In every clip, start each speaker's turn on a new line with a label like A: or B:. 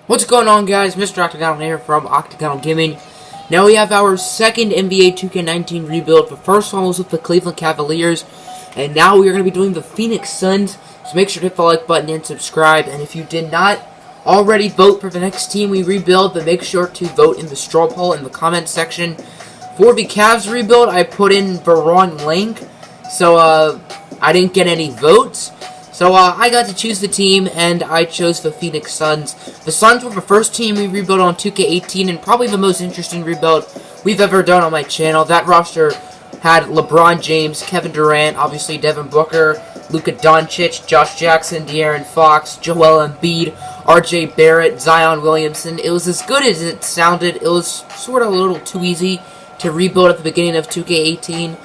A: What's going on, guys? Mr. Octagonal here from Octagonal Gaming. Now we have our second NBA 2K19 rebuild. The first one was with the Cleveland Cavaliers, and now we are going to be doing the Phoenix Suns. So make sure to hit the like button and subscribe. And if you did not already vote for the next team we rebuild, then make sure to vote in the straw poll in the comment section. For the Cavs rebuild, I put in the wrong link, so I didn't get any votes. So I got to choose the team, and I chose the Phoenix Suns. The Suns were the first team we rebuilt on 2K18, and probably the most interesting rebuild we've ever done on my channel. That roster had LeBron James, Kevin Durant, obviously Devin Booker, Luka Doncic, Josh Jackson, De'Aaron Fox, Joel Embiid, RJ Barrett, Zion Williamson. It was as good as it sounded. It was sort of a little too easy to rebuild at the beginning of 2K18.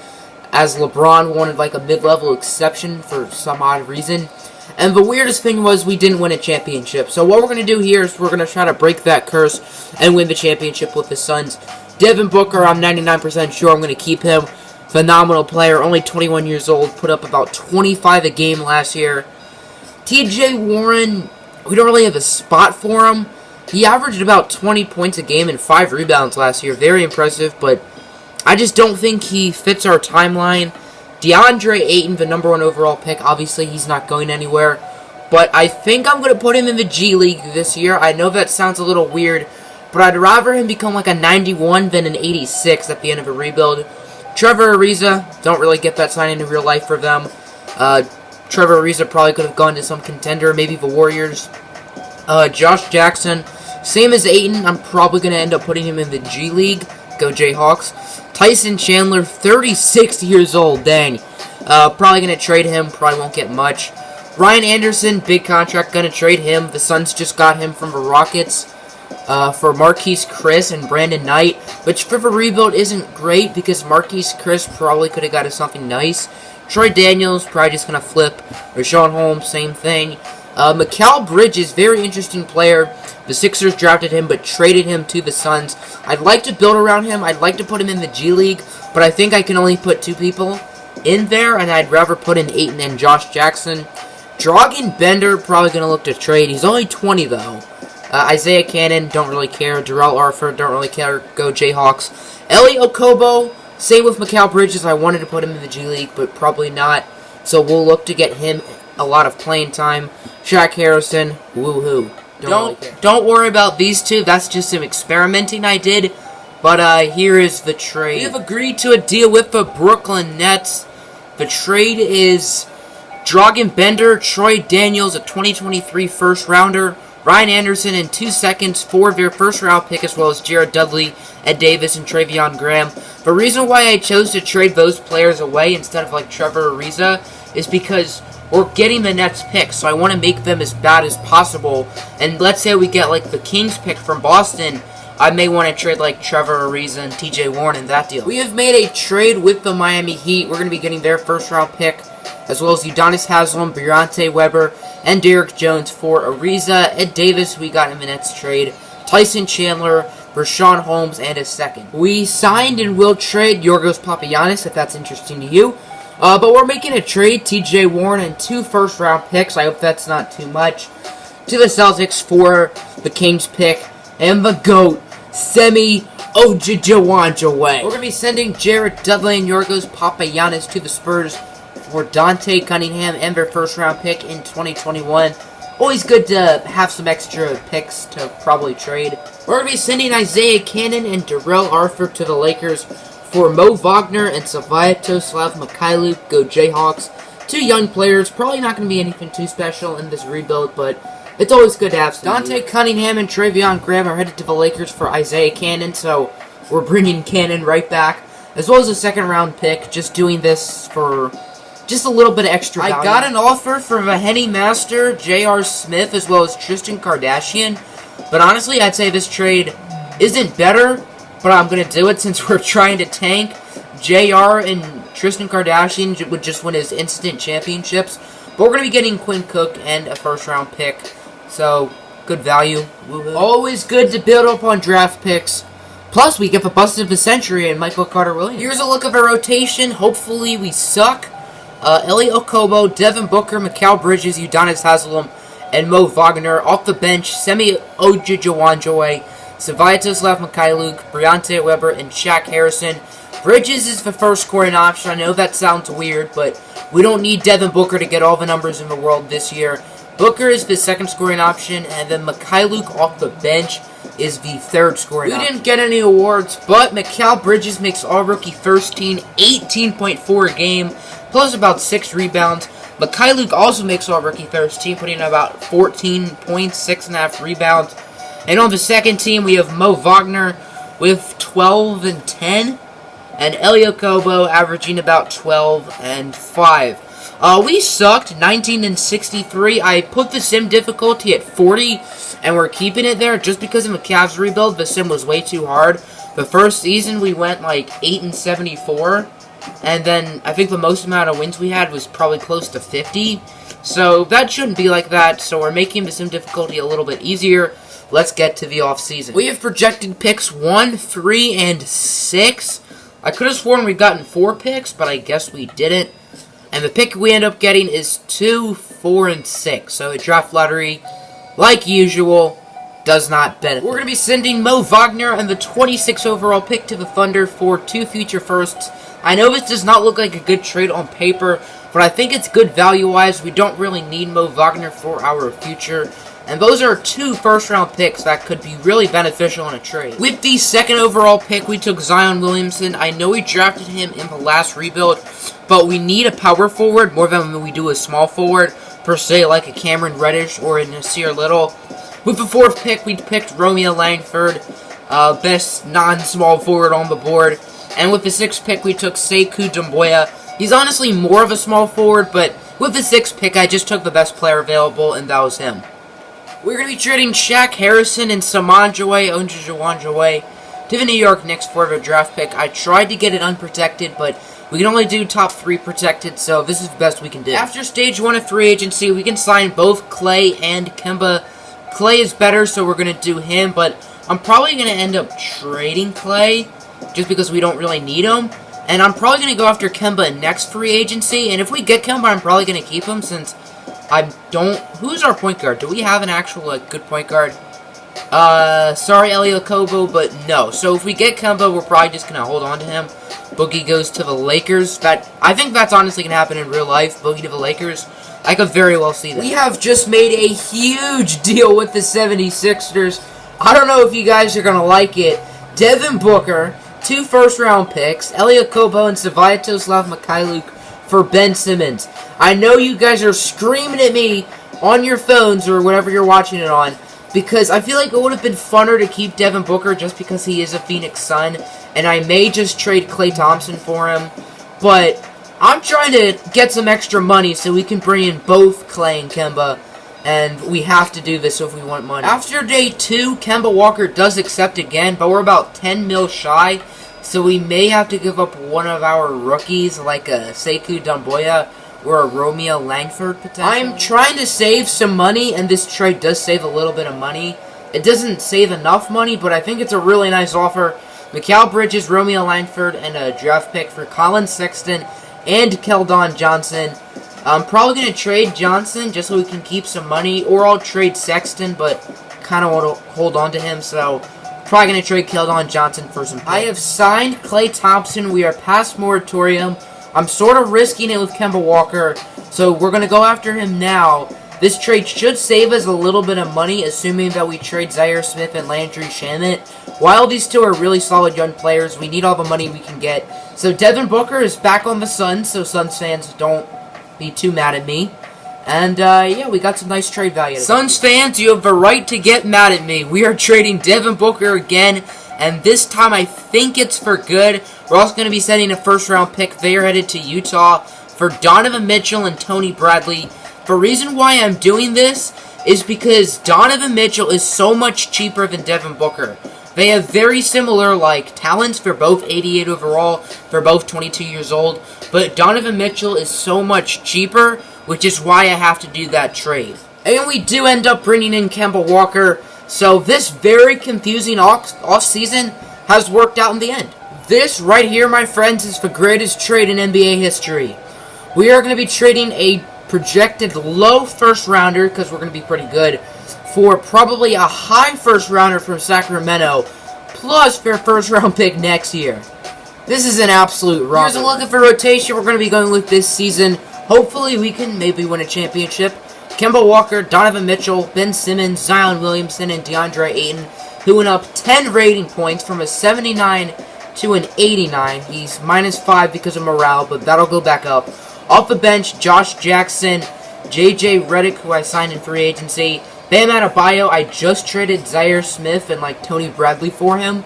A: As LeBron wanted like a mid-level exception for some odd reason. And the weirdest thing was we didn't win a championship. So what we're going to do here is we're going to try to break that curse and win the championship with the Suns. Devin Booker, I'm 99% sure I'm going to keep him. Phenomenal player, only 21 years old, put up about 25 a game last year. TJ Warren, we don't really have a spot for him. He averaged about 20 points a game and 5 rebounds last year. Very impressive, but I just don't think he fits our timeline. DeAndre Ayton, the #1 overall pick, obviously he's not going anywhere. But I think I'm going to put him in the G League this year. I know that sounds a little weird, but I'd rather him become like a 91 than an 86 at the end of a rebuild. Trevor Ariza, don't really get that signing in real life for them. Trevor Ariza probably could have gone to some contender, maybe the Warriors. Josh Jackson, same as Ayton, I'm probably going to end up putting him in the G League. Go Jayhawks. Tyson Chandler, 36 years old, dang. Probably going to trade him, probably won't get much. Ryan Anderson, big contract, going to trade him. The Suns just got him from the Rockets for Marquise Chris and Brandon Knight, which for the rebuild isn't great because Marquise Chris probably could have got us something nice. Troy Daniels, probably just going to flip. Rashawn Holmes, same thing. Mikal Bridges, very interesting player. The Sixers drafted him but traded him to the Suns. I'd like to build around him. I'd like to put him in the G League, but I think I can only put 2 people in there, and I'd rather put in Ayton and Josh Jackson. Dragan Bender, probably going to look to trade. He's only 20, though. Isaiah Cannon, don't really care. Darrell Arthur, don't really care. Go Jayhawks. Eli Okobo, same with Mikal Bridges. I wanted to put him in the G League, but probably not. So we'll look to get him a lot of playing time. Shaq Harrison, woohoo. Don't worry about these two. That's just some experimenting I did. But here is the trade. We have agreed to a deal with the Brooklyn Nets. The trade is Dragan Bender, Troy Daniels, a 2023 first-rounder, Ryan Anderson, and 2 seconds for their first-round pick, as well as Jared Dudley, Ed Davis, and Travion Graham. The reason why I chose to trade those players away instead of like Trevor Ariza is because we're getting the Nets pick, so I want to make them as bad as possible. And let's say we get like the Kings pick from Boston, I may want to trade like Trevor Ariza and TJ Warren in that deal. We have made a trade with the Miami Heat. We're going to be getting their first-round pick, as well as Udonis Haslem, Briante Weber, and Derrick Jones for Ariza. Ed Davis, we got in the Nets trade. Tyson Chandler, Rashawn Holmes, and a second. We signed and will trade Yorgos Papagiannis, if that's interesting to you. But we're making a trade, TJ Warren and 2 first-round picks. I hope that's not too much. To the Celtics for the Kings pick. And the GOAT, Semi Ojeewanje. We're going to be sending Jared Dudley and Yorgos Papagiannis to the Spurs for Dante Cunningham and their first-round pick in 2021. Always good to have some extra picks to probably trade. We're going to be sending Isaiah Cannon and Darrell Arthur to the Lakers for Mo Wagner and Sviatoslav Mikhailuk. Go Jayhawks. 2 young players. Probably not going to be anything too special in this rebuild, but it's always good to have some. Dante Cunningham and Travion Graham are headed to the Lakers for Isaiah Cannon, so we're bringing Cannon right back, as well as a second-round pick. Just doing this for just a little bit of extra value. I got an offer for the Henny Master, J.R. Smith, as well as Tristan Kardashian, but honestly, I'd say this trade isn't better, but I'm going to do it since we're trying to tank. JR and Tristan Kardashian would just win his instant championships. But we're going to be getting Quinn Cook and a first-round pick. So, good value. Woo-hoo. Always good to build up on draft picks. Plus, we get the bust of the century and Michael Carter-Williams. Here's a look of our rotation. Hopefully, we suck. Eli Okobo, Devin Booker, Mikal Bridges, Udonis Haslem, and Mo Wagner. Off the bench, Semi Ojijawanjoe, Sviatoslav Mikhailuk, Briante Weber, and Shaq Harrison. Bridges is the first scoring option. I know that sounds weird, but we don't need Devin Booker to get all the numbers in the world this year. Booker is the second scoring option, and then Mikhailuk off the bench is the third scoring option. We didn't get any awards, but Mikal Bridges makes All-Rookie First Team, 18.4 a game, plus about 6 rebounds. Mikhailuk also makes All-Rookie First Team, putting in about 14 points, 6.5 rebounds. And on the second team, we have Mo Wagner with 12 and 10, and Elio Kobo averaging about 12 and 5. We sucked, 19 and 63. I put the sim difficulty at 40, and we're keeping it there just because of the Cavs rebuild. The sim was way too hard. The first season, we went like 8 and 74, and then I think the most amount of wins we had was probably close to 50. So that shouldn't be like that, so we're making the sim difficulty a little bit easier. Let's get to the offseason. We have projected picks 1, 3, and 6. I could have sworn we'd gotten 4 picks, but I guess we didn't. And the pick we end up getting is 2, 4, and 6. So a draft lottery, like usual, does not benefit. We're going to be sending Mo Wagner and the 26th overall pick to the Thunder for 2 future firsts. I know this does not look like a good trade on paper, but I think it's good value-wise. We don't really need Mo Wagner for our future. And those are 2 first-round picks that could be really beneficial in a trade. With the 2nd overall pick, we took Zion Williamson. I know we drafted him in the last rebuild, but we need a power forward more than we do a small forward, per se, like a Cameron Reddish or a Nasir Little. With the 4th pick, we picked Romeo Langford, best non-small forward on the board. And with the 6th pick, we took Sekou Doumbouya. He's honestly more of a small forward, but with the 6th pick, I just took the best player available, and that was him. We're going to be trading Shaq Harrison and Samanjoe Onjijawanjoe to the New York Knicks for the draft pick. I tried to get it unprotected, but we can only do top 3 protected, so this is the best we can do. After stage 1 of free agency, we can sign both Clay and Kemba. Clay is better, so we're going to do him, but I'm probably going to end up trading Clay just because we don't really need him. And I'm probably going to go after Kemba next free agency, and if we get Kemba, I'm probably going to keep him since I don't... Who's our point guard? Do we have an actual good point guard? Sorry, Elio Kobo, but no. So if we get Kemba, we're probably just going to hold on to him. Boogie goes to the Lakers. I think that's honestly going to happen in real life. Boogie to the Lakers. I could very well see that. We have just made a huge deal with the 76ers. I don't know if you guys are going to like it. Devin Booker, 2 first-round picks, Elio Kobo and Sviatoslav Mikhailuk for Ben Simmons. I know you guys are screaming at me on your phones or whatever you're watching it on, because I feel like it would have been funner to keep Devin Booker just because he is a Phoenix Sun, and I may just trade Klay Thompson for him, but I'm trying to get some extra money so we can bring in both Klay and Kemba, and we have to do this if we want money. After day 2, Kemba Walker does accept again, but we're about 10 mil shy, so we may have to give up one of our rookies, like a Sekou Doumbouya or a Romeo Langford, potentially. I'm trying to save some money, and this trade does save a little bit of money. It doesn't save enough money, but I think it's a really nice offer. Mikal Bridges, Romeo Langford, and a draft pick for Colin Sexton and Keldon Johnson. I'm probably going to trade Johnson just so we can keep some money, or I'll trade Sexton, but kind of want to hold on to him, so probably going to trade Keldon Johnson for some picks. I have signed Klay Thompson. We are past moratorium. I'm sort of risking it with Kemba Walker, so we're going to go after him now. This trade should save us a little bit of money, assuming that we trade Zaire Smith and Landry Shamet. While these two are really solid young players, we need all the money we can get. So Devin Booker is back on the Suns, so Suns fans don't be too mad at me. And, yeah, we got some nice trade value. Suns fans, you have the right to get mad at me. We are trading Devin Booker again, and this time I think it's for good. We're also going to be sending a first-round pick. They are headed to Utah for Donovan Mitchell and Tony Bradley. The reason why I'm doing this is because Donovan Mitchell is so much cheaper than Devin Booker. They have very similar, talents. They're both 88 overall. They're both 22 years old. But Donovan Mitchell is so much cheaper, which is why I have to do that trade. And we do end up bringing in Kemba Walker. So this very confusing off-season has worked out in the end. This right here, my friends, is the greatest trade in NBA history. We are going to be trading a projected low first rounder, because we're going to be pretty good, for probably a high first rounder from Sacramento, plus their first round pick next year. This is an absolute rocket. Here's a look at the rotation we're going to be going with this season. Hopefully we can maybe win a championship. Kemba Walker, Donovan Mitchell, Ben Simmons, Zion Williamson, and DeAndre Ayton, who went up 10 rating points from a 79 to an 89. He's -5 because of morale, but that'll go back up. Off the bench, Josh Jackson, J.J. Redick, who I signed in free agency, Bam Adebayo. I just traded Zaire Smith and Tony Bradley for him.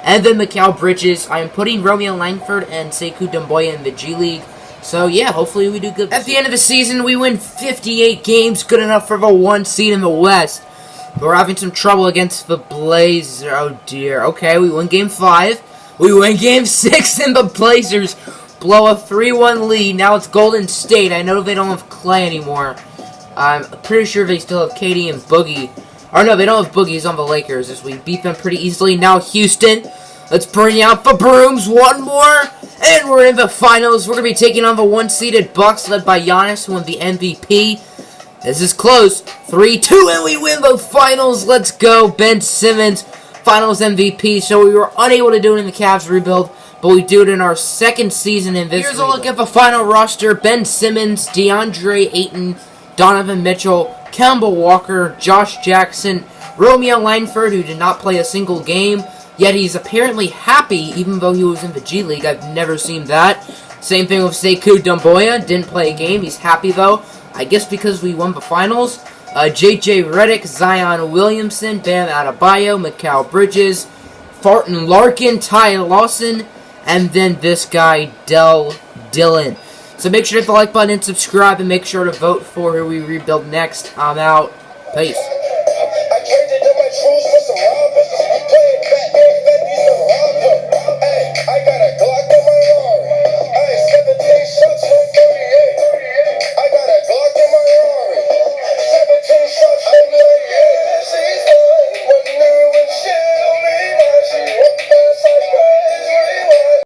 A: And then Mikal Bridges. I am putting Romeo Langford and Sekou Doumbouya in the G League. So yeah, hopefully we do good. At the end of the season, we win 58 games, good enough for the 1 seed in the West. But we're having some trouble against the Blazers. Oh dear. Okay, we win Game 5. We win Game 6, and the Blazers blow a 3-1 lead. Now it's Golden State. I know they don't have Clay anymore. I'm pretty sure they still have KD and Boogie. Or no, they don't have Boogie. He's on the Lakers, as we beat them pretty easily. Now Houston. Let's bring out the brooms. One more. And we're in the finals. We're going to be taking on the 1-seeded Bucks, led by Giannis, who won the MVP. This is close. 3-2, and we win the finals. Let's go. Ben Simmons, finals MVP. So we were unable to do it in the Cavs rebuild, but we do it in our second season in this rebuild. Here's a look at the final roster. Ben Simmons, DeAndre Ayton, Donovan Mitchell, Kemba Walker, Josh Jackson, Romeo Langford, who did not play a single game, yet he's apparently happy even though he was in the G League. I've never seen that. Same thing with Sekou Doumbouya, didn't play a game. He's happy though, I guess because we won the finals. J.J. Redick, Zion Williamson, Bam Adebayo, Mikal Bridges, Thornton Larkin, Ty Lawson, and then this guy, Dillon. So make sure to hit the like button and subscribe, and make sure to vote for who we rebuild next. I'm out. Peace.